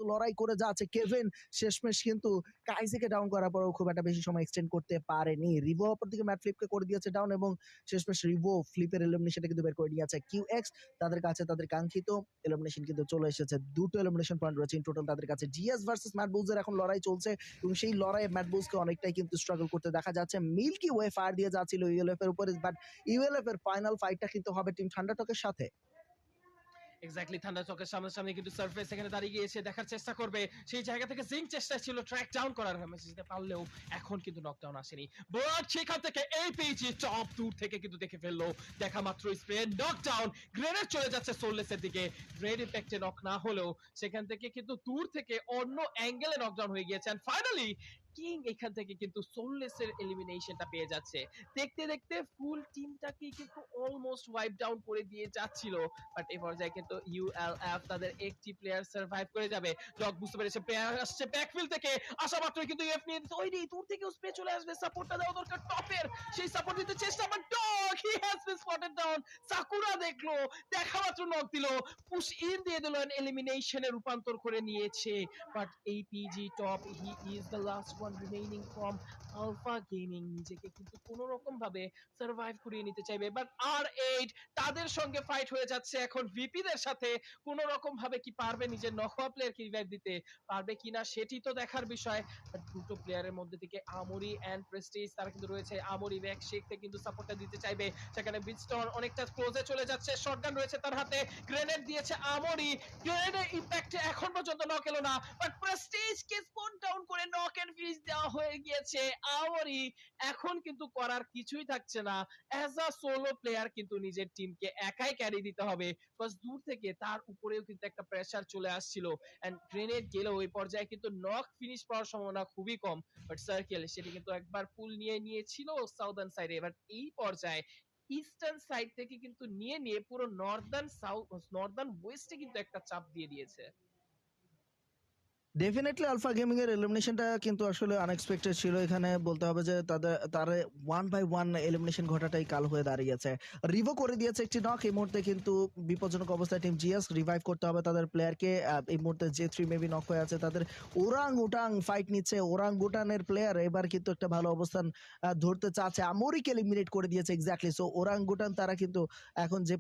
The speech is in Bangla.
লড়াই করে যাচ্ছে। কেভিন শেষমেশ কিন্তু কাইজেকে ডাউন করার পরেও খুব একটা বেশি সময় এক্সটেন্ড করতে পারেনি। রিভো অপরদিকে ম্যাট ফ্লিপকে করে দিয়েছে ডাউন এবং শেষমেশ রিভো ফ্লিপের এলিমিনেশনটা কিন্তু বের করে নিয়েছে। কিউএক্স তাদের কাছে তাদের কাঙ্ক্ষিত এলিমিনেশন কিন্তু চলে এসেছে। দুটো এলিমিনেশন পয়েন্ট রয়েছে ইন টোটাল তাদের কাছে। জিএস ভার্সেস ম্যাট বুলসের এখন লড়াই চলছে এবং সেই লড়াইয়ে ম্যাট বুলসকে অনেকটাই কিন্তু স্ট্রাগল করতে দেখা যাচ্ছে। মিল্কি ওয়ে ফায়ার দিয়ে যাচ্ছিল ইউএলএফ এর উপরে, বাট ইউএলএফ এর ফাইনাল ফাইটটা কিন্তু হবে টিম ঠান্ডা টকের সাথে। এক্স্যাক্টলি, থান্ডার চকের সামনাসামনি কিন্তু সারফেস এখানে দাঁড়িয়ে গিয়েছে, দেখার চেষ্টা করবে। সেই জায়গা থেকে জিং চেষ্টা ছিল ট্র্যাক ডাউন করার, মেসেজ দিতে পারলেও এখন কিন্তু নকডাউন আসেনি। বাট সেখান থেকে এপিজি টপ দূর থেকে কিন্তু দেখে ফেললো, দেখা মাত্র স্প্রে নকডাউন। গ্রেনেড চলে যাচ্ছে সোললেসের দিকে, গ্রেড ইম্প্যাক্টে নক না হলেও সেখান থেকে কিন্তু দূর থেকে অন্য অ্যাঙ্গেলে নকডাউন হয়ে গিয়েছে। এন্ড ফাইনালি কিং এখান থেকে কিন্তু সোললেসের এলিমিনেশনটা পেয়ে যাচ্ছে। দেখতে দেখতে ফুল টিমটাকে কিন্তু অলমোস্ট ওয়াইপ ডাউন করে দিয়ে যাচ্ছিল, বাট এই পর্যায়ে কিন্তু ইউএলএফ তাদের একটি প্লেয়ার সার্ভাইভ করে যাবে। ডগ বুঝতে পেরেছে প্লেয়ার আসছে ব্যাকফিল্ড থেকে, আসা মাত্রই কিন্তু ইউএফ নিয়ে দিচ্ছে। ওই রে, দূর থেকেও স্প্রে চলে আসবে, সাপোর্টটা দেওয়া দরকার টপের। সেই সাপোর্ট দিতে চেষ্টা, but dog he has been spotted down. Sakura দেখলো, দেখা মাত্র নক দিল, পুশ ইন দিয়ে দিল, এলিমিনেশনে রূপান্তর করে নিয়েছে। But APG Top, he is the last one remaining from Alpha Gaming. নিজেকে কিন্তু কোনো রকম ভাবে সার্ভাইভ করিয়ে নিতে চাইবে, বাট আর8 তাদের সঙ্গে ফাইট হয়ে যাচ্ছে এখন ভিপিদের সাথে। কোন রকম ভাবে কি পারবে নিজের নকআউট প্লেয়ারকে রিভাইভ দিতে পারবে কিনা সেটি তো দেখার বিষয়। দুটো প্লেয়ারের মধ্যে থেকে আমরি এন্ড প্রেস্টিজ তারা কিন্তু রয়েছে। আমরি ব্যাক শেখতে কিন্তু সাপোর্টটা দিতে চাইবে, সেখানে বিটস্টন অনেকটা ক্লোজে চলে যাচ্ছে, শটগান রয়েছে তার হাতে, গ্রেনেড দিয়েছে আমরি, গ্রেনেডের ইম্প্যাক্টে এখন পর্যন্ত নক এলো না, বাট প্রেস্টিজকে স্পট ডাউন করে নক এন্ড ফিনিশ দেওয়া হয়ে গিয়েছে। আমরি এখন কিন্তু করার কিছুই থাকছে না, অ্যাজ আ সোলো প্লেয়ার কিন্তু নিজের টিমকে একাই ক্যারি দিতে হবে, বিকজ দূর থেকে তার উপরেও কিন্তু একটা প্রেসার চলে আসছিল। এন্ড গ্রেনেড গেলেও ওই পর্যায়ে কিন্তু নক ফিনিশ পাওয়ার সম্ভাবনা খুবই কম, বাট সার্কেল সেটি কিন্তু একবার পুল নিয়ে নিয়েছিল সাউদার্ন সাইডে, বাট এই পর্যায়ে ইস্টার্ন সাইড থেকে কিন্তু নিয়ে নিয়ে পুরো নর্দার্ন ওয়েস্টে কিন্তু একটা চাপ দিয়ে দিয়েছে। ডেফিনেটলি আলফা গেমিং এর এলিমিনেশনটা কিন্তু আসলে আনএক্সপেক্টেড ছিল। এখানে বলতে হবে যে তার 1 by 1 এলিমিনেশন ঘটাটাই কাল হয়ে দাঁড়িয়েছে। রিভো করে দিয়েছে একটি নক। এই মুহূর্তে কিন্তু বিপজ্জনক অবস্থায় টিম জিএস, রিভাইভ করতে হবে তাদের প্লেয়ারকে। এই মুহূর্তে J3 মেবি নক হয়ে আছে, তাদের ওরাং উটাং ফাইট নিচ্ছে। ওরাং উটানের প্লেয়ার এবার কিন্তু একটা ভালো অবস্থান ধরতে চাচ্ছে। আমরিকে এলিমিনেট করে দিয়েছে এক্স্যাক্টলি। সো ওরাং উটান তারা কিন্তু এখন যে